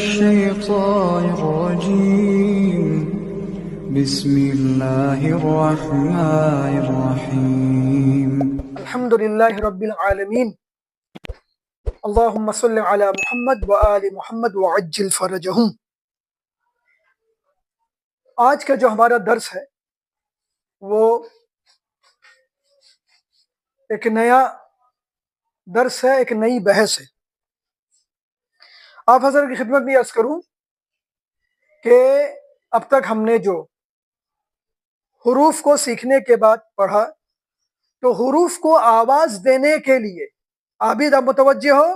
الشيطان الرجيم بسم الله الرحمن الرحيم الحمد للہ رب العالمین اللہم صل علی محمد وآل محمد وعجل فرجہم۔ آج کا جو ہمارا درس ہے وہ ایک نیا درس ہے، ایک نئی بحث ہے۔ آپ حضرت کی خدمت میں عرض کروں کہ اب تک ہم نے جو حروف کو سیکھنے کے بعد پڑھا تو حروف کو آواز دینے کے لیے عابد اب متوجہ ہو،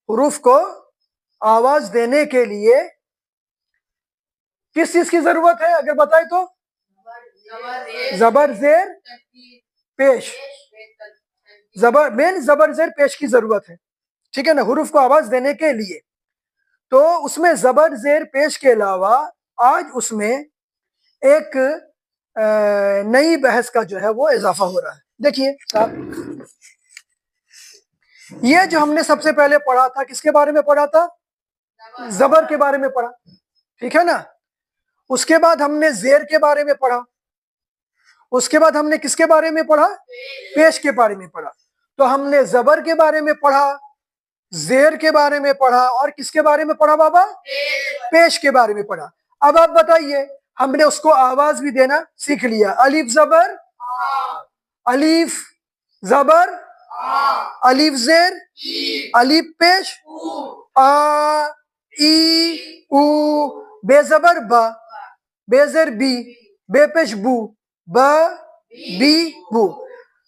حروف کو آواز دینے کے لیے کس چیز کی ضرورت ہے؟ اگر بتائے تو زبر زیر پیش، زبر زیر پیش کی ضرورت ہے، ٹھیک ہے نا، حروف کو آواز دینے کے لیے۔ تو اس میں زبر زیر پیش کے علاوہ آج اس میں ایک نئی بحث کا جو ہے وہ اضافہ ہو رہا ہے۔ دیکھیے آپ، یہ جو ہم نے سب سے پہلے پڑھا تھا کس کے بارے میں پڑھا تھا؟ زبر کے بارے میں پڑھا، ٹھیک ہے نا۔ اس کے بعد ہم نے زیر کے بارے میں پڑھا، اس کے بعد ہم نے کس کے بارے میں پڑھا؟ پیش کے بارے میں پڑھا۔ تو ہم نے زبر کے بارے میں پڑھا، زیر کے بارے میں پڑھا، اور کس کے بارے میں پڑھا بابا؟ پیش کے بارے میں پڑھا۔ اب آپ بتائیے، ہم نے اس کو آواز بھی دینا سیکھ لیا، الف زبر الف، زبر الف زیر الف پیش آ ای او، بے زبر با، بے زیر بی، بے پیش بو، با بی بو،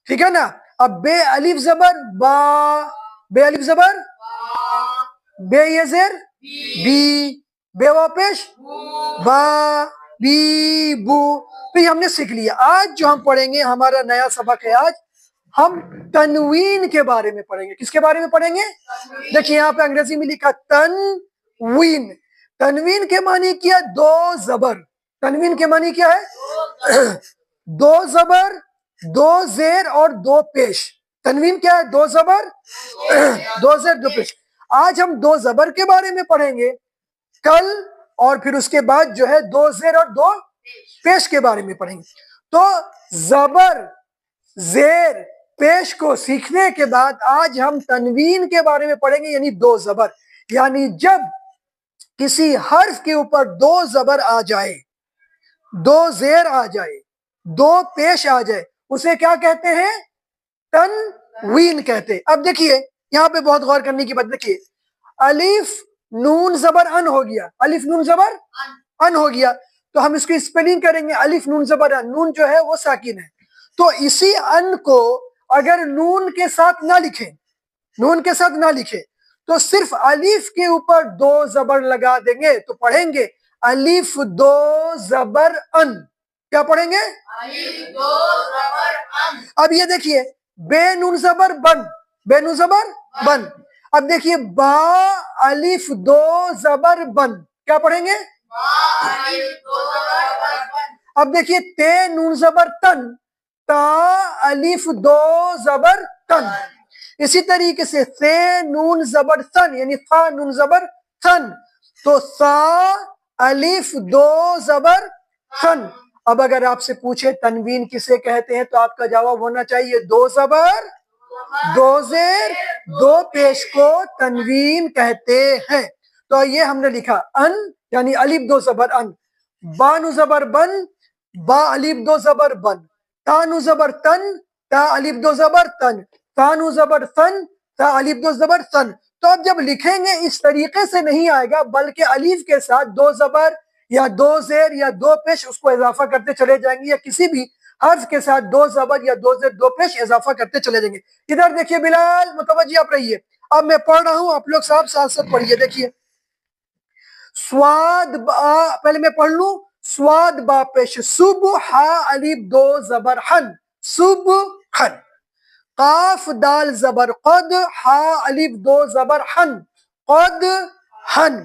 ٹھیک ہے نا۔ اب بے الف زبر با، بے الف زبر بے یہ زیر بی، بے وا پیش با بی بو۔ تو یہ ہم نے سیکھ لیا۔ آج جو ہم پڑھیں گے، ہمارا نیا سبق ہے، آج ہم تنوین کے بارے میں پڑھیں گے۔ کس کے بارے میں پڑھیں گے؟ دیکھیے یہاں پہ انگریزی میں لکھا تنوین۔ تنوین کے معنی کیا؟ دو زبر۔ تنوین کے معنی کیا ہے؟ دو زبر، دو زیر اور دو پیش۔ تنوین کیا ہے؟ دو زبر، دو زیر، دو پیش۔ آج ہم دو زبر کے بارے میں پڑھیں گے کل، اور پھر اس کے بعد جو ہے دو زیر اور دو پیش کے بارے میں پڑھیں گے۔ تو زبر زیر پیش کو سیکھنے کے بعد آج ہم تنوین کے بارے میں پڑھیں گے، یعنی دو زبر، یعنی جب کسی حرف کے اوپر دو زبر آ جائے، دو زیر آ جائے، دو پیش آ جائے، اسے کیا کہتے ہیں؟ تنوین کہتے ہیں۔ اب دیکھیے یہاں پہ بہت غور کرنے کی بات، دیکھیے الف نون زبر ان ہو گیا، الف نون زبر ان ہو گیا، تو ہم اس کی اسپیلنگ کریں گے الف نون زبر ان۔ نون جو ہے وہ ساکن ہے، تو اسی ان کو اگر نون کے ساتھ نہ لکھیں، نون کے ساتھ نہ لکھیں، تو صرف الف کے اوپر دو زبر لگا دیں گے تو پڑھیں گے الف دو زبر ان۔ کیا پڑھیں گے؟ الف دو زبر ان۔ اب یہ دیکھیے بے نون زبر بن، بے نون زبر بن۔ اب دیکھیے با الف دو زبر بن، کیا پڑھیں گے؟ با الف دو زبر بن۔ اب دیکھیے تے نون زبر تن، تا الف دو زبر تن۔ اسی طریقے سے ثے نون زبر ثن، یعنی ثا نون زبر ثن، تو ثا الف دو زبر ثن۔ اب اگر آپ سے پوچھے تنوین کسے کہتے ہیں تو آپ کا جواب ہونا چاہیے دو زبر دو زیر دو پیش کو تنوین کہتے ہیں۔ تو یہ ہم نے لکھا ان، یعنی الف دو زبر ان، با نو زبر بن، با الف دو زبر بن، تا نو زبر تن، تا الف دو زبر تن، تا نو زبر ثن، تا الف دو زبر ثن۔ تو اب جب لکھیں گے اس طریقے سے نہیں آئے گا، بلکہ الف کے ساتھ دو زبر یا دو زیر یا دو پیش اس کو اضافہ کرتے چلے جائیں گے، یا کسی بھی حرف کے ساتھ دو زبر یا دو زیر دو پیش اضافہ کرتے چلے جائیں گے۔ ادھر دیکھیے بلال متوجہ آپ رہیے، اب میں پڑھ رہا ہوں، آپ لوگ ساتھ ساتھ پڑھیے۔ دیکھیے سواد با، پہلے میں پڑھ لوں، سواد با پیش صبح الف دو زبر حن، صبح حن۔ قاف دال زبر قد، ہا الف دو زبر حن، قد حن۔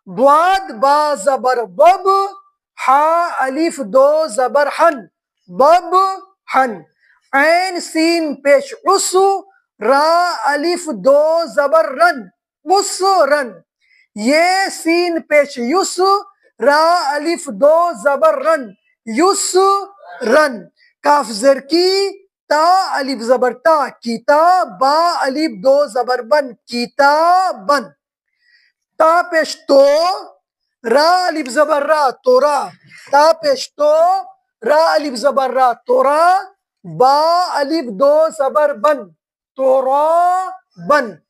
ضاد با زبر بب، ہا الف دو زبر حن، بب حن۔ عین سین پیش عس، را الف دو زبر رن، بس رن۔ یہ سین پیش یس را الف دو زبر رن یس رن کاف زر کی تا الف زبر تا کیتا با الف دو زبر بن کتابن تا پیش تو را الف زبر را تورا تا پیش تو را الف زبر را تورا با الف دو زبر بن تورا بن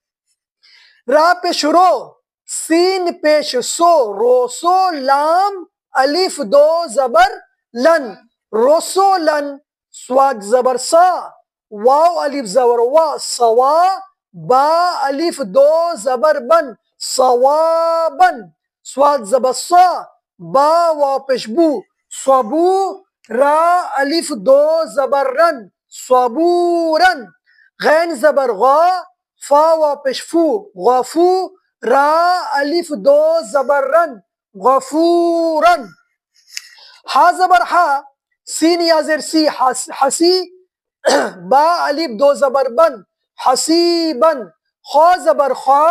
را پیش رو سین پیش سو روسو لام الف دو زبر لن رسولن سواد زبر سا واو الف زبر وا سوا با الف دو زبر بن صوابن سواد زبر سا با واو پیش بو صبو را الف دو زبر رن صبورن غین زبر غا فا واو پیش فو غفو را الف دو زبر رن غفورن ہا زبر ہا سین یا زر سی حسی با الف دو زبر بن حسیبن خا زبر خا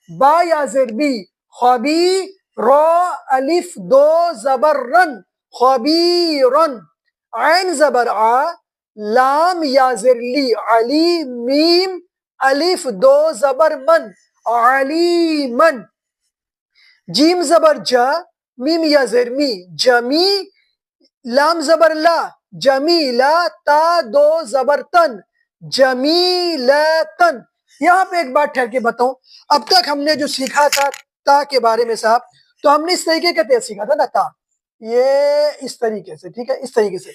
با یا زر بی خبی را الف دو زبر رن خبیرن عین زبر آ لام یا زر لی علی میم الف دو زبر من علیمن جیم زبر جا میم یا زر می جمی لام زبر لا جمیلا تا دو زبر تن جمیلتن یہاں پہ ایک بات ٹھہر کے بتاؤں اب تک ہم نے جو سیکھا تھا تا کے بارے میں صاحب تو ہم نے اس طریقے کا تے سیکھا تھا نا تا یہ اس طریقے سے ٹھیک ہے اس طریقے سے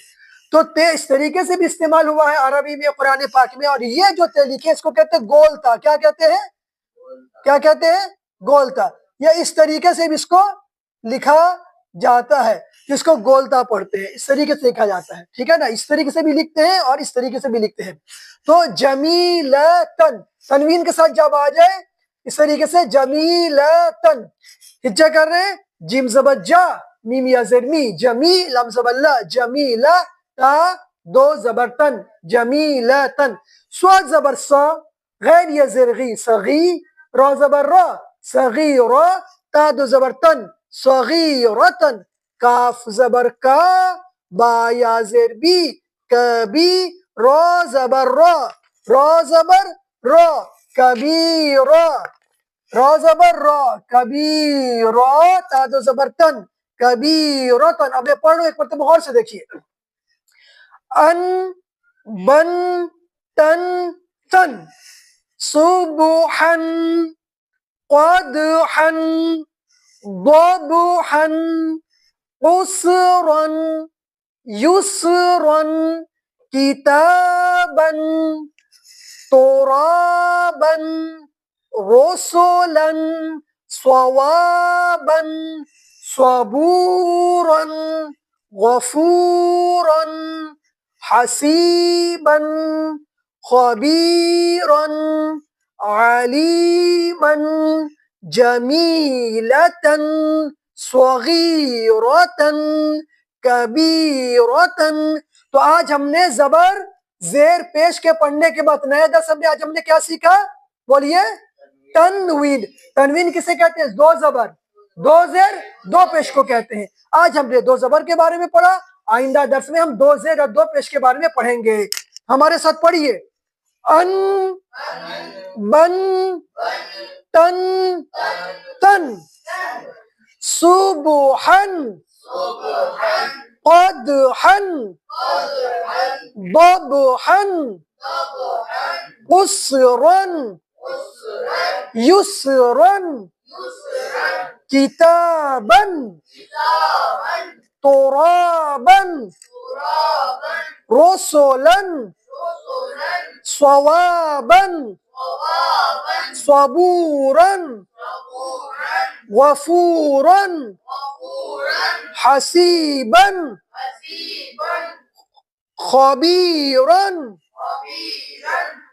تو تے اس طریقے سے بھی استعمال ہوا ہے عربی میں قرآن پاک میں اور یہ جو تے لکھے اس کو کہتے ہیں گول تا کیا کہتے ہیں کیا کہتے ہیں گول تا یا اس طریقے سے بھی اس کو لکھا جاتا ہے جس کو گولتا پڑھتے ہیں اس طریقے سے لکھا جاتا ہے ٹھیک ہے نا اس طریقے سے بھی لکھتے ہیں اور اس طریقے سے بھی لکھتے ہیں تو جمیلتن تنوین کے ساتھ جب آ جائے اس طریقے سے جمیلتن ہجا کر رہے ہیں جیم زبر جا میم یا زر می جمی لام زبر لا جمیلا تا دو زبر تن جمیلتن سواد زبر سا غیر یا زرغی صغی را زبر را صغیرا تا دو زبر تن صغیرتن کاف زبر کا با یا زر بی کبی را زبر را زبر را کبیرا را زبر را کبیرا تا دو زبر تن کبیرتن اب یہ پڑھ لو ایک مرتبہ غور سے دیکھیے ان بن تن تن صبحا قدحا ضبحا قصرا يسرا كتابا ترابا رسلا صوابا صبورا غفورا حسيبا خبيرا عليما جميلة صغيرة كبيرة تو آج ہم نے زبر زیر پیش کے پڑھنے کے بعد نئے درس میں آج ہم نے کیا سیکھا بولیے تنوین تنوین کسے کہتے ہیں دو زبر دو زیر دو پیش کو کہتے ہیں آج ہم نے دو زبر کے بارے میں پڑھا آئندہ درس میں ہم دو زیر اور دو پیش کے بارے میں پڑھیں گے ہمارے ساتھ پڑھیے ان بن تن تن صبحا قدحا ضبحا قصرا يسرا كتابا ترابا رسلا صوابا صبورا غفورا حسيبا خبيرا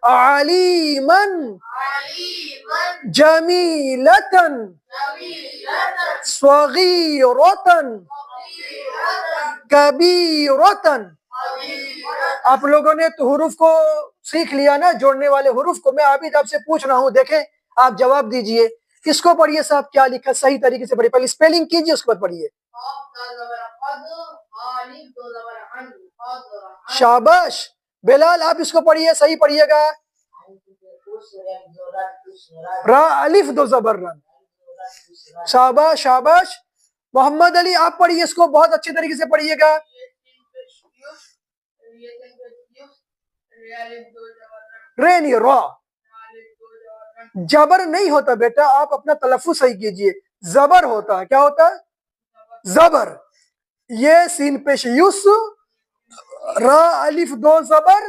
عليما جميلة صغيرة كبيرة آپ لوگوں نے تو حروف کو سیکھ لیا نا جوڑنے والے حروف کو میں ابھی آپ سے پوچھ رہا ہوں دیکھیں آپ جواب دیجئے اس کو پڑھیے صاحب کیا لکھا صحیح طریقے سے پڑھیے, پہلے اسپیلنگ کیجیے اس کے بعد پڑھیے. شاباش بلال, آپ اس کو پڑھیے, صحیح پڑھیے گا. را الف دو زبر رن. شاباش شاباش. محمد علی آپ پڑھیے اس کو, بہت اچھے طریقے سے پڑھیے گا. رینی را, جبر نہیں ہوتا بیٹا, آپ اپنا تلفظ صحیح کیجئے. زبر ہوتا ہے, کیا ہوتا ہے؟ زبر. یہ سین پیش یوس, را الف دو زبر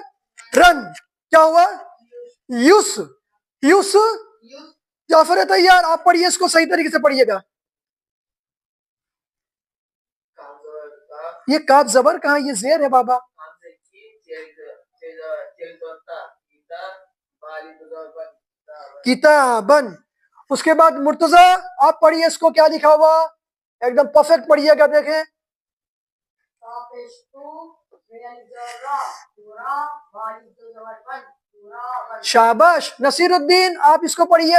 رن, کیا ہوا؟ یوس. یوس. جعفر تیار, آپ پڑھیے اس کو صحیح طریقے سے پڑھیے گا. یہ کاف زبر کہاں, یہ زیر ہے بابا. کتابن. اس کے بعد مرتضی آپ پڑھیے اس کو, کیا لکھا ہوا, ایک دم پرفیکٹ پڑھیے گا. دیکھیں شاباش. نصیر الدین آپ اس کو پڑھیے.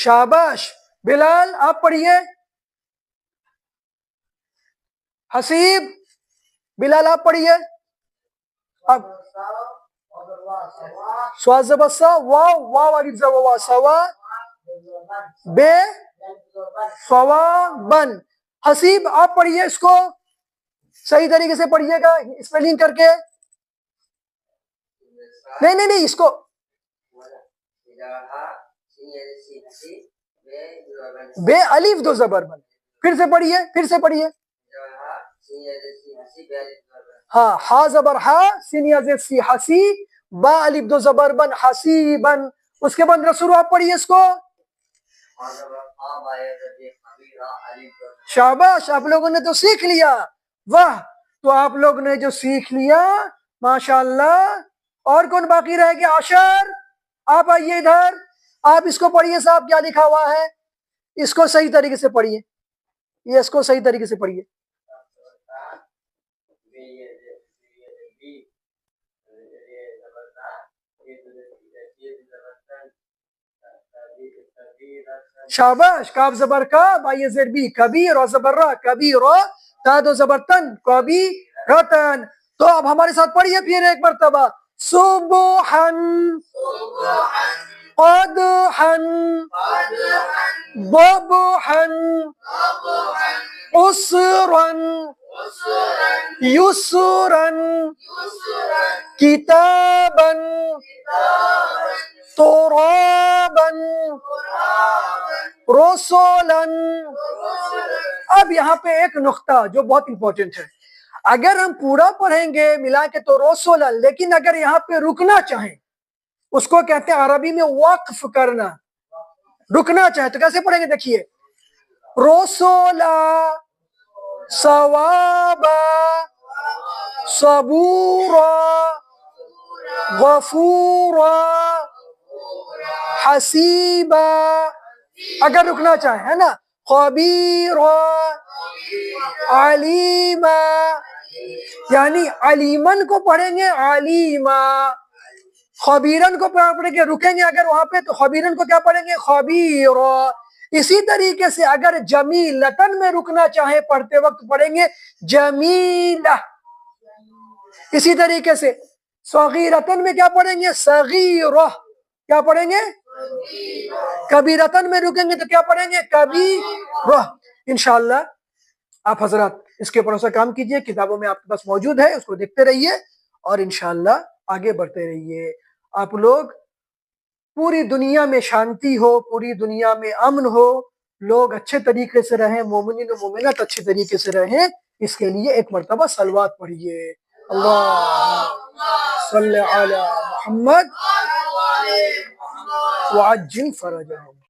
شاباش. بلال آپ پڑھیے. حسیب بلال آپ پڑھیے. اب سواز زبسا واو واو الف زبر وا سوا بے سوا بن. حسیب آپ پڑھیے اس کو صحیح طریقے سے پڑھیے گا, اسپیلنگ کر کے. نہیں اس کو بے الف دو زبر بن. پھر سے پڑھیے, پھر سے پڑھیے. ہاں, ہا زبر ہا, سین یا زید سی, حسی, با الف دو زبر بن, حسیبن. اس کے بعد رسول آپ پڑھیے اس کو. شاباش, آپ لوگوں نے تو سیکھ لیا. واہ, تو آپ لوگ نے جو سیکھ لیا ماشاءاللہ. اور کون باقی رہ گیا؟ عاشر آپ آئیے ادھر, آپ اس کو پڑھیے صاحب, کیا لکھا ہوا ہے, اس کو صحیح طریقے سے پڑھیے. یہ اس کو صحیح طریقے سے پڑھیے. شاباش. کاف زبر کا, با یہ زیر بی, کبھی, را زبر را, کبھی را, تا دو زبر تن, کبھی رتن. تو اب ہمارے ساتھ پڑھیے پھر ایک مرتبہ. صبحن, قدحن, ضبحن, عسرن, یسرن, کتابن, ترابن, رسولن. اب یہاں پہ ایک نقطہ جو بہت امپورٹنٹ ہے. اگر ہم پورا پڑھیں گے ملا کے تو رسولن, لیکن اگر یہاں پہ رکنا چاہیں, اس کو کہتے ہیں عربی میں وقف کرنا. رکنا چاہیں تو کیسے پڑھیں گے, دیکھیے. رسولا, ثوابا, صبورا, غفورا, حسیبا. اگر رکنا چاہیں ہے نا. خبیرا, علیما, یعنی علیمن کو پڑھیں گے علیما. خبیرن کو پڑھیں گے, رکیں گے اگر وہاں پہ تو خبیرن کو کیا پڑھیں گے, خبیرا. اسی طریقے سے اگر جمیلتن میں رکنا چاہیں پڑھتے وقت پڑھیں گے جمیلہ. اسی طریقے سے صغیرتن میں کیا پڑھیں گے, صغیرہ. کیا پڑھیں گے, کبیرتن میں رکیں گے تو کیا پڑھیں گے, کبیرہ. انشاءاللہ آپ حضرات اس کے اوپر کام کیجئے, کتابوں میں آپ کے پاس موجود ہے, اس کو دیکھتے رہیے اور انشاءاللہ آگے بڑھتے رہیے. آپ لوگ پوری دنیا میں شانتی ہو, پوری دنیا میں امن ہو, لوگ اچھے طریقے سے رہیں, مومنین و مومنات اچھے طریقے سے رہیں. اس کے لیے ایک مرتبہ صلوات پڑھیے. اللہم صلی علی محمد وعجل فرجہم.